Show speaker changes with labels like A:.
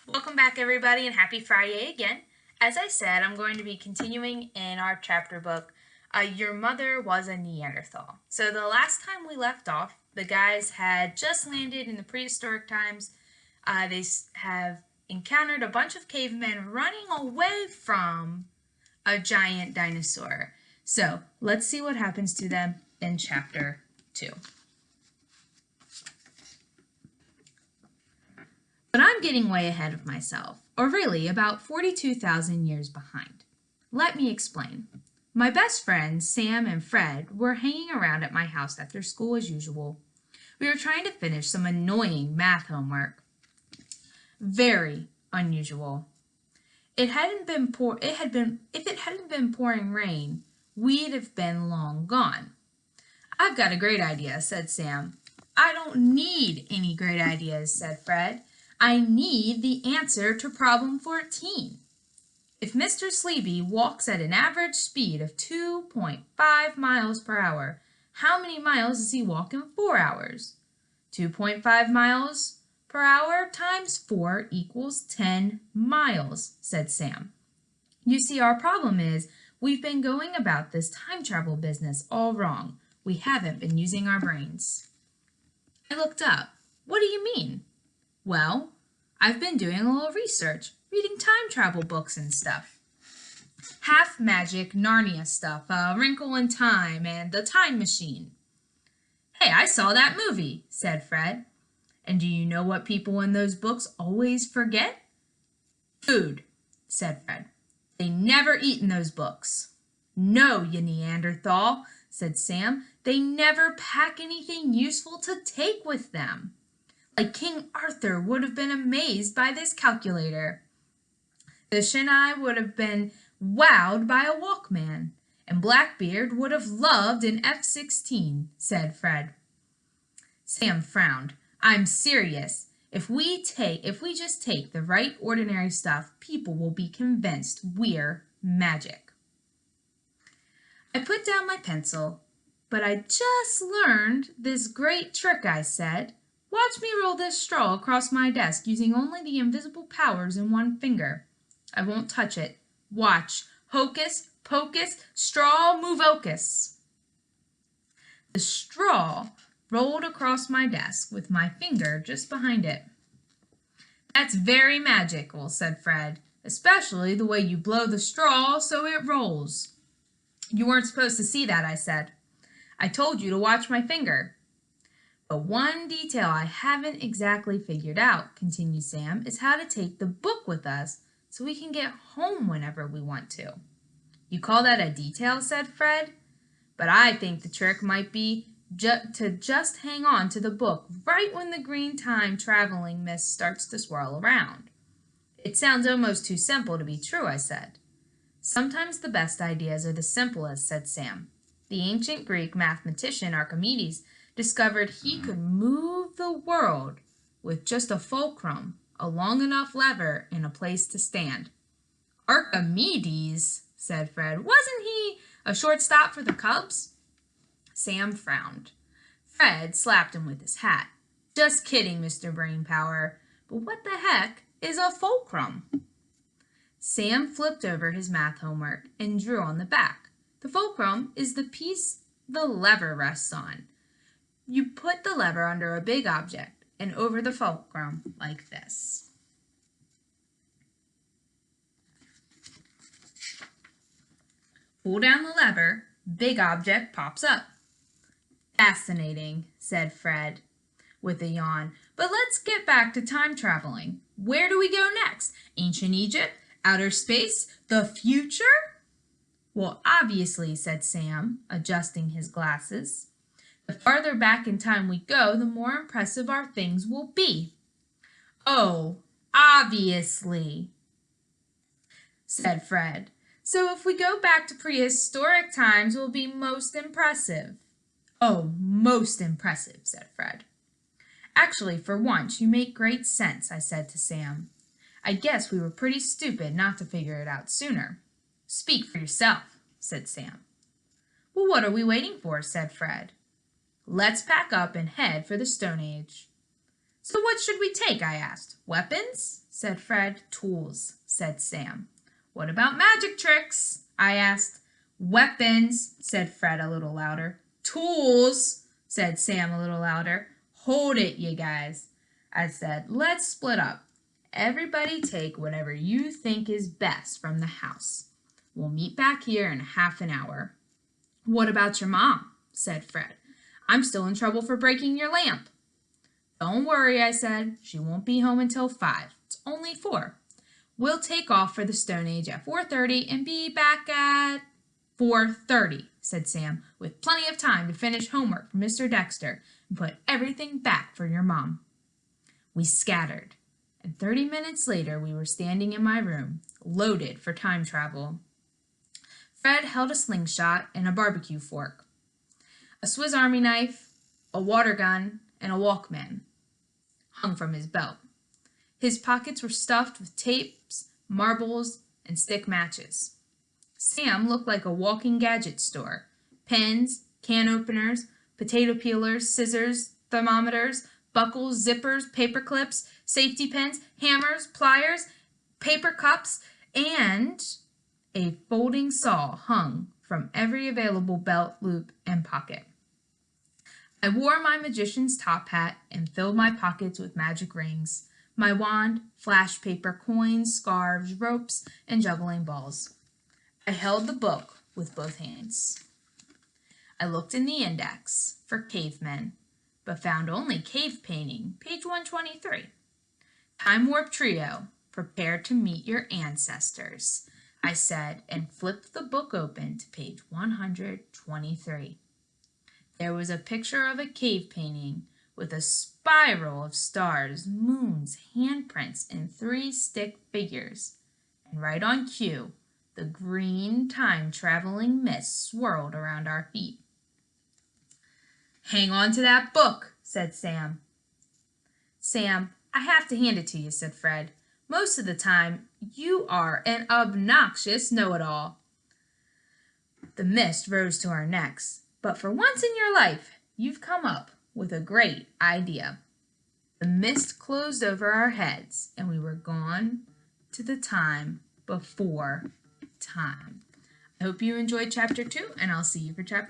A: Welcome back, everybody, and happy Friday again. As I said, I'm going to be continuing in our chapter book, Your Mother Was a Neanderthal. So the last time we left off, the guys had just landed in the prehistoric times. They have encountered a bunch of cavemen running away from a giant dinosaur. So let's see what happens to them in chapter 2. But I'm getting way ahead of myself, or really about 42,000 years behind. Let me explain. My best friends, Sam and Fred, were hanging around at my house after school as usual. We were trying to finish some annoying math homework. Very unusual. If it hadn't been pouring rain, we'd have been long gone. I've got a great idea, said Sam. I don't need any great ideas, said Fred. I need the answer to problem 14. If Mr. Sleepy walks at an average speed of 2.5 miles per hour, how many miles does he walk in 4 hours? 2.5 miles per hour times 4 equals 10 miles, said Sam. You see, our problem is we've been going about this time travel business all wrong. We haven't been using our brains. I looked up. What do you mean? Well, I've been doing a little research, reading time travel books and stuff. Half magic Narnia stuff, A Wrinkle in Time and The Time Machine. Hey, I saw that movie, said Fred. And do you know what people in those books always forget? Food, said Fred. They never eat in those books. No, you Neanderthal, said Sam. They never pack anything useful to take with them. Like King Arthur would have been amazed by this calculator. Fish and I would have been wowed by a Walkman, and Blackbeard would have loved an F-16, said Fred. Sam frowned. I'm serious. If we just take the right ordinary stuff, people will be convinced we're magic. I put down my pencil. But I just learned this great trick, I said. Watch me roll this straw across my desk using only the invisible powers in one finger. I won't touch it. Watch. Hocus pocus, straw movocus. The straw rolled across my desk with my finger just behind it. That's very magical, said Fred, especially the way you blow the straw so it rolls. You weren't supposed to see that, I said. I told you to watch my finger. But one detail I haven't exactly figured out, continued Sam, is how to take the book with us so we can get home whenever we want to. You call that a detail, said Fred? But I think the trick might be to just hang on to the book right when the green time traveling mist starts to swirl around. It sounds almost too simple to be true, I said. Sometimes the best ideas are the simplest, said Sam. The ancient Greek mathematician Archimedes discovered he could move the world with just a fulcrum, a long enough lever, and a place to stand. Archimedes, said Fred. Wasn't he a shortstop for the Cubs? Sam frowned. Fred slapped him with his hat. Just kidding, Mr. Brainpower. But what the heck is a fulcrum? Sam flipped over his math homework and drew on the back. The fulcrum is the piece the lever rests on. You put the lever under a big object and over the fulcrum like this. Pull down the lever, big object pops up. Fascinating, said Fred with a yawn. But let's get back to time traveling. Where do we go next? Ancient Egypt? Outer space? The future? Well, obviously, said Sam, adjusting his glasses. The farther back in time we go, the more impressive our things will be. Oh, obviously, said Fred. So if we go back to prehistoric times, we'll be most impressive. Oh, most impressive, said Fred. Actually, for once, you make great sense, I said to Sam. I guess we were pretty stupid not to figure it out sooner. Speak for yourself, said Sam. Well, what are we waiting for, said Fred. Let's pack up and head for the Stone Age. So what should we take, I asked. Weapons? said Fred. Tools, said Sam. What about magic tricks? I asked. Weapons, said Fred a little louder. Tools, said Sam a little louder. Hold it, you guys, I said. Let's split up. Everybody take whatever you think is best from the house. We'll meet back here in half an hour. What about your mom? Said Fred. I'm still in trouble for breaking your lamp. Don't worry, I said. She won't be home until 5. It's only 4. We'll take off for the Stone Age at 4:30 and be back at 4:30, said Sam, with plenty of time to finish homework for Mr. Dexter and put everything back for your mom. We scattered, and 30 minutes later we were standing in my room, loaded for time travel. Fred held a slingshot and a barbecue fork, a Swiss Army knife, a water gun, and a Walkman hung from his belt. His pockets were stuffed with tapes, marbles, and stick matches. Sam looked like a walking gadget store. Pens, can openers, potato peelers, scissors, thermometers, buckles, zippers, paper clips, safety pins, hammers, pliers, paper cups, and a folding saw hung from every available belt, loop, and pocket. I wore my magician's top hat and filled my pockets with magic rings, my wand, flash paper, coins, scarves, ropes, and juggling balls. I held the book with both hands. I looked in the index for cavemen, but found only cave painting, page 123. Time Warp Trio, prepare to meet your ancestors, I said, and flipped the book open to page 123. There was a picture of a cave painting with a spiral of stars, moons, handprints, and 3 stick figures. And right on cue, the green time-traveling mist swirled around our feet. Hang on to that book, said Sam. Sam, I have to hand it to you, said Fred. Most of the time, you are an obnoxious know-it-all. The mist rose to our necks. But for once in your life, you've come up with a great idea. The mist closed over our heads, and we were gone to the time before time. I hope you enjoyed Chapter 2, and I'll see you for Chapter